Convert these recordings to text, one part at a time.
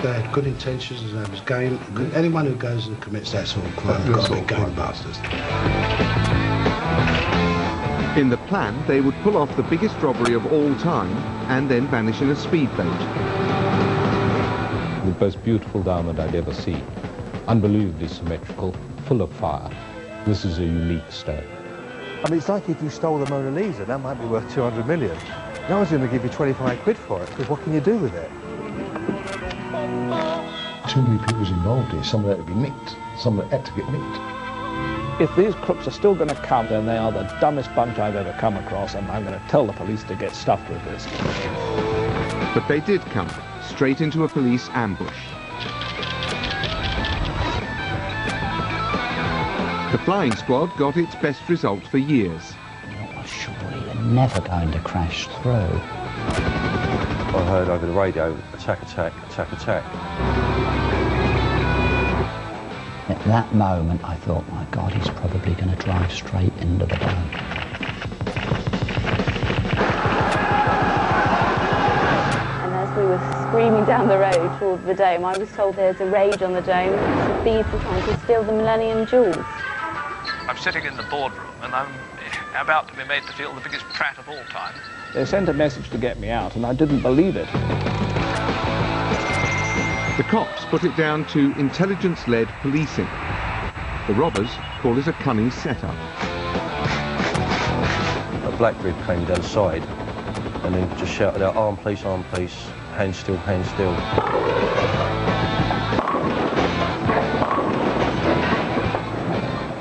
they had good intentions and they was going. Anyone who goes and commits that sort of crime has got to be gangbusters. In the plan, they would pull off the biggest robbery of all time and then vanish in a speedboat. The most beautiful diamond I'd ever seen. Unbelievably symmetrical, full of fire. This is a unique stone. I mean, it's like if you stole the Mona Lisa, that might be worth 200 million. No one's going to give you 25 quid for it, because what can you do with it? Too many people's involved here. Some of that to be nicked. Some of that had to get nicked. If these crooks are still going to come, then they are the dumbest bunch I've ever come across, and I'm going to tell the police to get stuffed with this. But they did come, straight into a police ambush. The flying squad got its best result for years. Surely you're never going to crash through. I heard over the radio, attack, attack, attack, attack. At that moment, I thought, my God, he's probably going to drive straight into the boat. And as we were screaming down the road towards the dome, I was told there's a raid on the dome. The thieves are trying to steal the Millennium Jewels. I'm sitting in the boardroom and I'm about to be made to feel the biggest prat of all time. They sent a message to get me out, and I didn't believe it. The cops put it down to intelligence-led policing. The robbers call it a cunning setup. A black group came down the side and then just shouted out, arm police, hand still, hand still.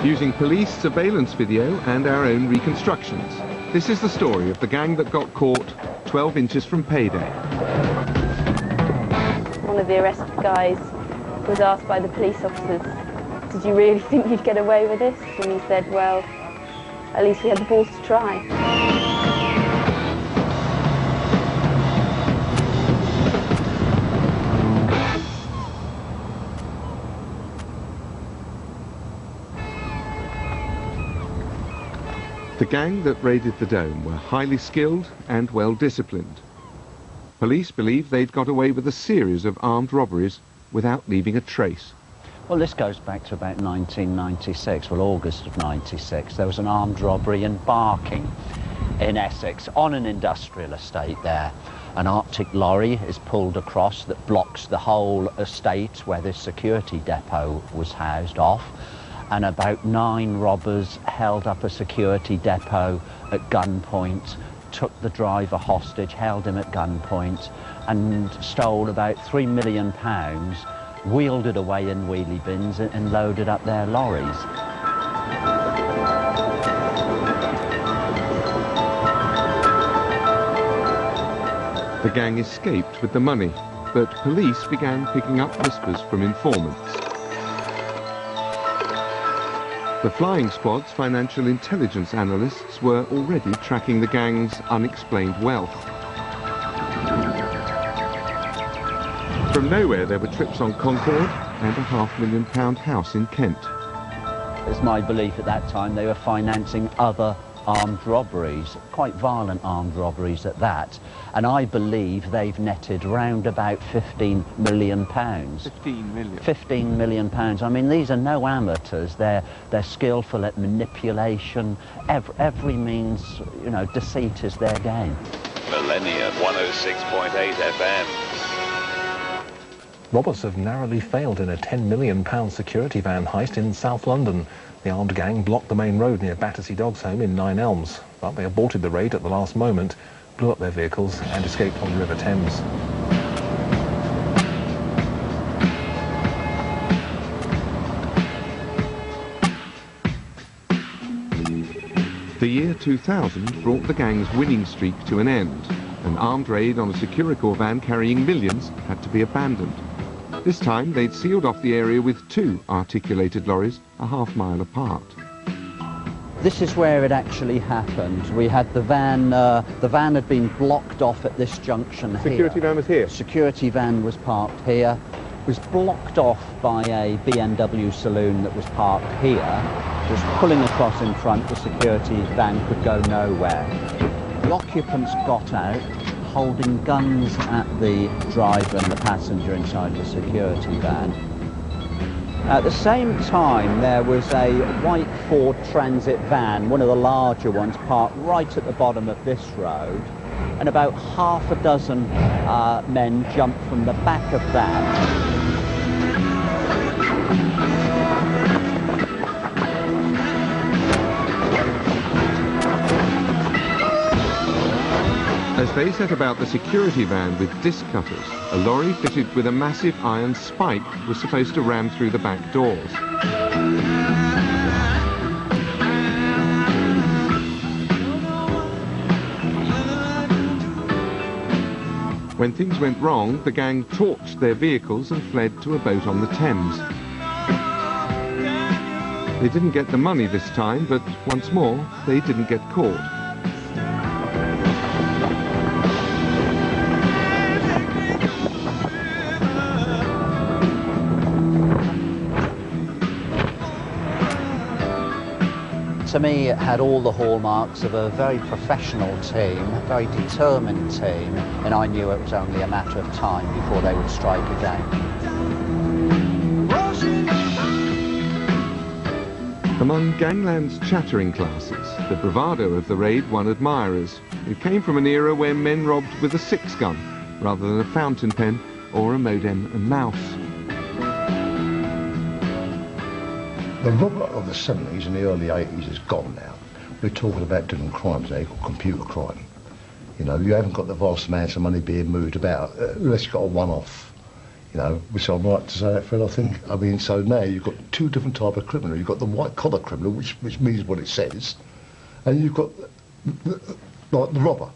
Using police surveillance video and our own reconstructions. This is the story of the gang that got caught 12 inches from payday. One of the arrested guys was asked by the police officers, did you really think you'd get away with this? And he said, well, at least we had the balls to try. The gang that raided the dome were highly skilled and well disciplined. Police believe they'd got away with a series of armed robberies without leaving a trace. Well, this goes back to about 1996, well, August of 96. There was an armed robbery in Barking in Essex on an industrial estate there. An Arctic lorry is pulled across that blocks the whole estate where this security depot was housed off. And about 9 robbers held up a security depot at gunpoint, took the driver hostage, held him at gunpoint, and stole about £3 million, wheeled it away in wheelie bins and loaded up their lorries. The gang escaped with the money, but police began picking up whispers from informants. The flying squad's financial intelligence analysts were already tracking the gang's unexplained wealth. From nowhere there were trips on Concorde and a £500,000 house in Kent. It's my belief at that time they were financing other armed robberies, quite violent armed robberies at that, and I believe they've netted round about £15 million. 15 million? £15 million. I mean, these are no amateurs. They're skillful at manipulation. Every means, you know, deceit is their game. Millennium 106.8 FM. Robbers have narrowly failed in a £10 million security van heist in South London. The armed gang blocked the main road near Battersea Dogs Home in Nine Elms, but they aborted the raid at the last moment, blew up their vehicles and escaped on the River Thames. The year 2000 brought the gang's winning streak to an end. An armed raid on a Securicor van carrying millions had to be abandoned. This time they'd sealed off the area with 2 articulated lorries a half-mile apart. This is where it actually happened. We had the van had been blocked off at this junction here. Security van was here? Security van was parked here. It was blocked off by a BMW saloon that was parked here. Just pulling across in front, the security van could go nowhere. The occupants got out, holding guns at the driver and the passenger inside the security van. At the same time, there was a white Ford Transit van, one of the larger ones, parked right at the bottom of this road, and about half a dozen men jumped from the back of that. As they set about the security van with disc cutters, a lorry fitted with a massive iron spike was supposed to ram through the back doors. When things went wrong, the gang torched their vehicles and fled to a boat on the Thames. They didn't get the money this time, but once more, they didn't get caught. To me, it had all the hallmarks of a very professional team, a very determined team, and I knew it was only a matter of time before they would strike again. Among Gangland's chattering classes, the bravado of the raid won admirers. It came from an era where men robbed with a 6-gun, rather than a fountain pen or a modem and mouse. The robber of the 70s and the early 80s is gone now. We're talking about different crimes now, called computer crime. You know, you haven't got the vast amounts of money being moved about, unless you've got a one-off, you know, which I'm right to say that, Fred, I think. I mean, so now you've got two different types of criminal. You've got the white-collar criminal, which means what it says, and you've got the robber.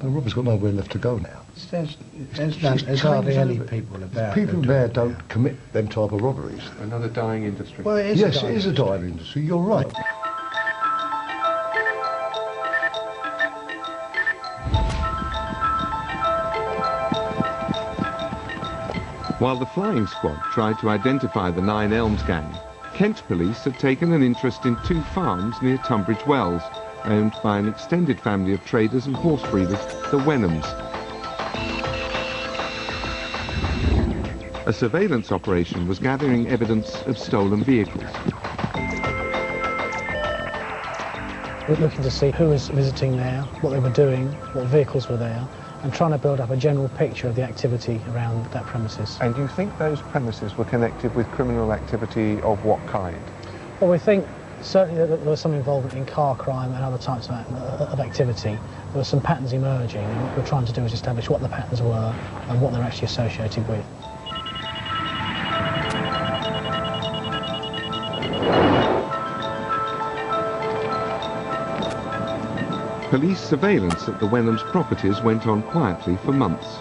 The robber's got nowhere left to go now. There's hardly any people about. People there don't commit them type of robberies. Another dying industry. Well, it is yes, it is a dying industry, you're right. While the flying squad tried to identify the 9 Elms gang, Kent police had taken an interest in 2 farms near Tunbridge Wells, owned by an extended family of traders and horse breeders, the Wenhams. A surveillance operation was gathering evidence of stolen vehicles. We're looking to see who was visiting there, what they were doing, what vehicles were there, and trying to build up a general picture of the activity around that premises. And do you think those premises were connected with criminal activity of what kind? Well, we think certainly that there was some involvement in car crime and other types of activity. There were some patterns emerging, and what we're trying to do is establish what the patterns were and what they're actually associated with. Police surveillance at the Wenhams' properties went on quietly for months.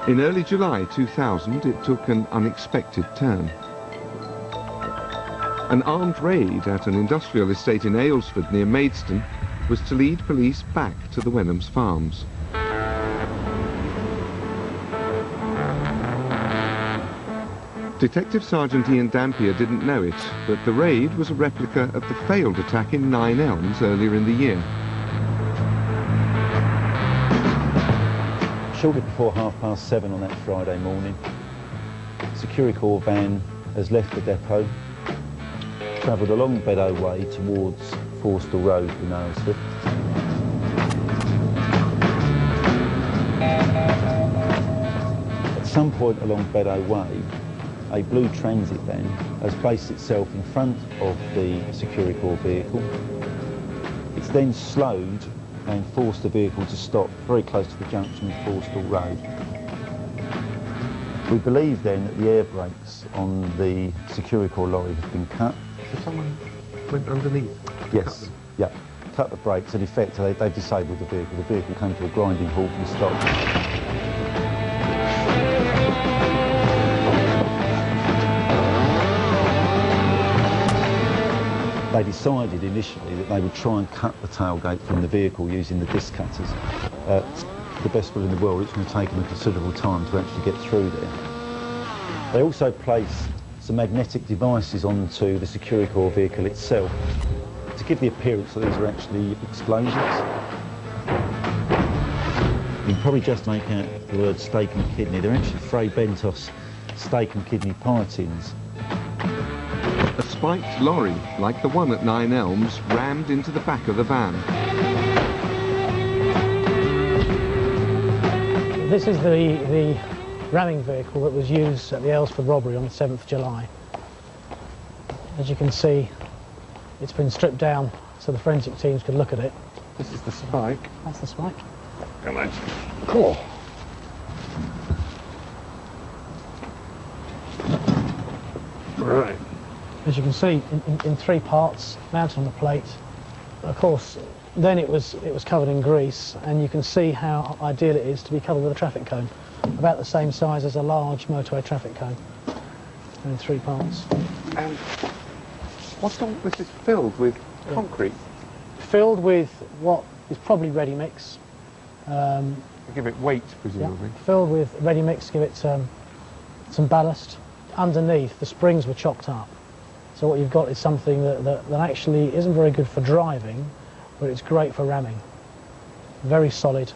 In early July 2000, it took an unexpected turn. An armed raid at an industrial estate in Aylesford near Maidstone was to lead police back to the Wenhams' farms. Detective Sergeant Ian Dampier didn't know it, but the raid was a replica of the failed attack in 9 Elms earlier in the year. Shortly before 7:30 on that Friday morning, Securicor van has left the depot, travelled along Beddoe Way towards Forstall Road in Aylesford. At some point along Beddoe Way, a blue transit van has placed itself in front of the Securicor vehicle. It's then slowed and forced the vehicle to stop very close to the junction with Forstall Road. We believe then that the air brakes on the Securicor lorry have been cut. So someone went underneath? Yes, yeah. Cut the brakes, and in effect they've disabled the vehicle. The vehicle came to a grinding halt and stopped. They decided initially that they would try and cut the tailgate from the vehicle using the disc cutters. The best will in the world, it's going to take them a considerable time to actually get through there. They also placed some magnetic devices onto the Securicor vehicle itself to give the appearance that these are actually explosives. can probably just make out the word steak and kidney. They're actually Fray Bentos steak and kidney pie tins. A spiked lorry, like the one at Nine Elms, rammed into the back of the van. This is the ramming vehicle that was used at the Aylesford robbery on the 7th of July. As you can see, it's been stripped down so the forensic teams could look at it. This is the spike. That's the spike. Come on. Cool. Right. As you can see, in 3 parts, mounted on the plate. Of course, then it was covered in grease, and you can see how ideal it is to be covered with a traffic cone, about the same size as a large motorway traffic cone, in 3 parts. And what's all this is filled with concrete? Filled with what is probably ready mix. To give it weight, presumably. Yeah, filled with ready mix to give it some ballast. Underneath, the springs were chopped up. So what you've got is something that actually isn't very good for driving, but it's great for ramming. Very solid,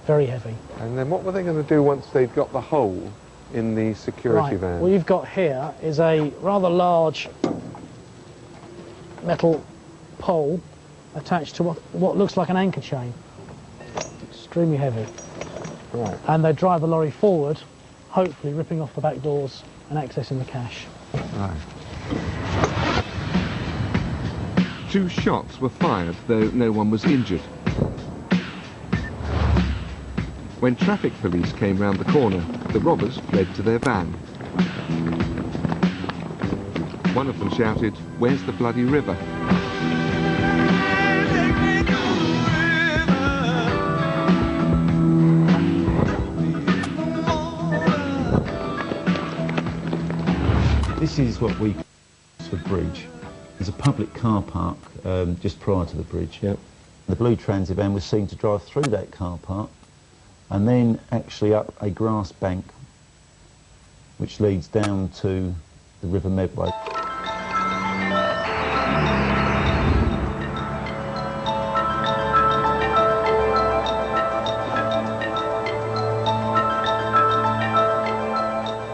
very heavy. And then what were they going to do once they've got the hole in the security van? What you've got here is a rather large metal pole attached to what looks like an anchor chain. Extremely heavy. Right. And they drive the lorry forward, hopefully ripping off the back doors and accessing the cash. Right. 2 shots were fired, though no one was injured. When traffic police came round the corner, the robbers fled to their van. One of them shouted, "Where's the bloody river?" This is what we call the bridge. There's a public car park just prior to the bridge. Yep. The blue transit van was seen to drive through that car park and then actually up a grass bank which leads down to the River Medway.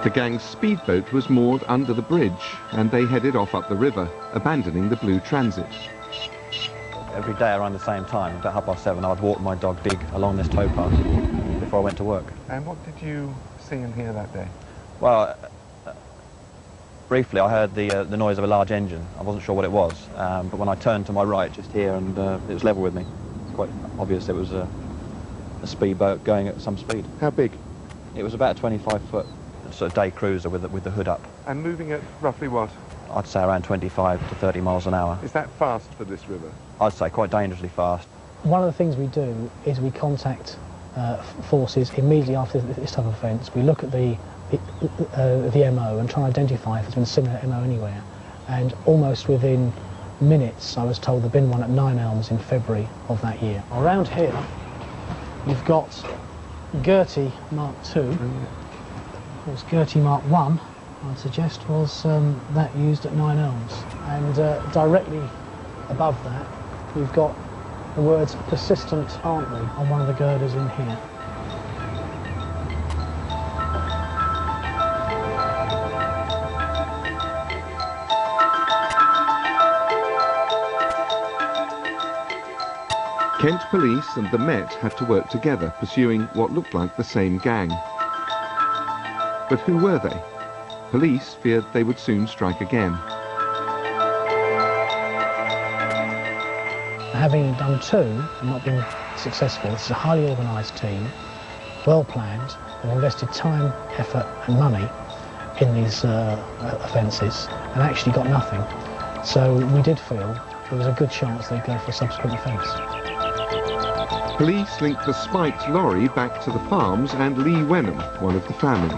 The gang's speedboat was moored under the bridge, and they headed off up the river, abandoning the blue transit. Every day around the same time, about 7:30, I'd walk my dog Dig along this towpath before I went to work. And what did you see and hear that day? Well, briefly I heard the noise of a large engine. I wasn't sure what it was, but when I turned to my right just here, and it was level with me, it's quite obvious it was a speedboat going at some speed. How big? It was about a 25-foot sort of day cruiser with the hood up. And moving at roughly what? I'd say around 25 to 30 miles an hour. Is that fast for this river? I'd say quite dangerously fast. One of the things we do is we contact forces immediately after this type of offence. We look at the MO and try and identify if there's been a similar MO anywhere. And almost within minutes, I was told there'd been one at Nine Elms in February of that year. Around here, you've got Gertie Mark II. Of course, Gertie Mark I, I'd suggest, was that used at Nine Elms. And directly above that, we've got the words "persistent, aren't we?" on one of the girders in here. Kent Police and the Met had to work together, pursuing what looked like the same gang. But who were they? Police feared they would soon strike again. Having done 2 and not been successful, this is a highly organised team, well planned, and invested time, effort and money in these offences and actually got nothing. So we did feel there was a good chance they'd go for a subsequent offence. Police linked the spiked lorry back to the farms and Lee Wenham, one of the family.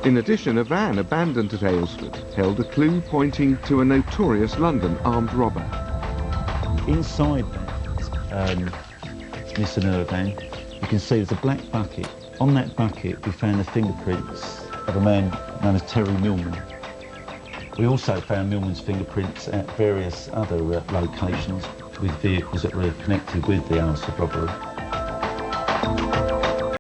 In addition, a van abandoned at Aylesford held a clue pointing to a notorious London armed robber. Inside that Nissan van, you can see there's a black bucket. On that bucket, we found the fingerprints of a man known as Terry Millman. We also found Millman's fingerprints at various other locations. with vehicles that were connected with the arson robbery.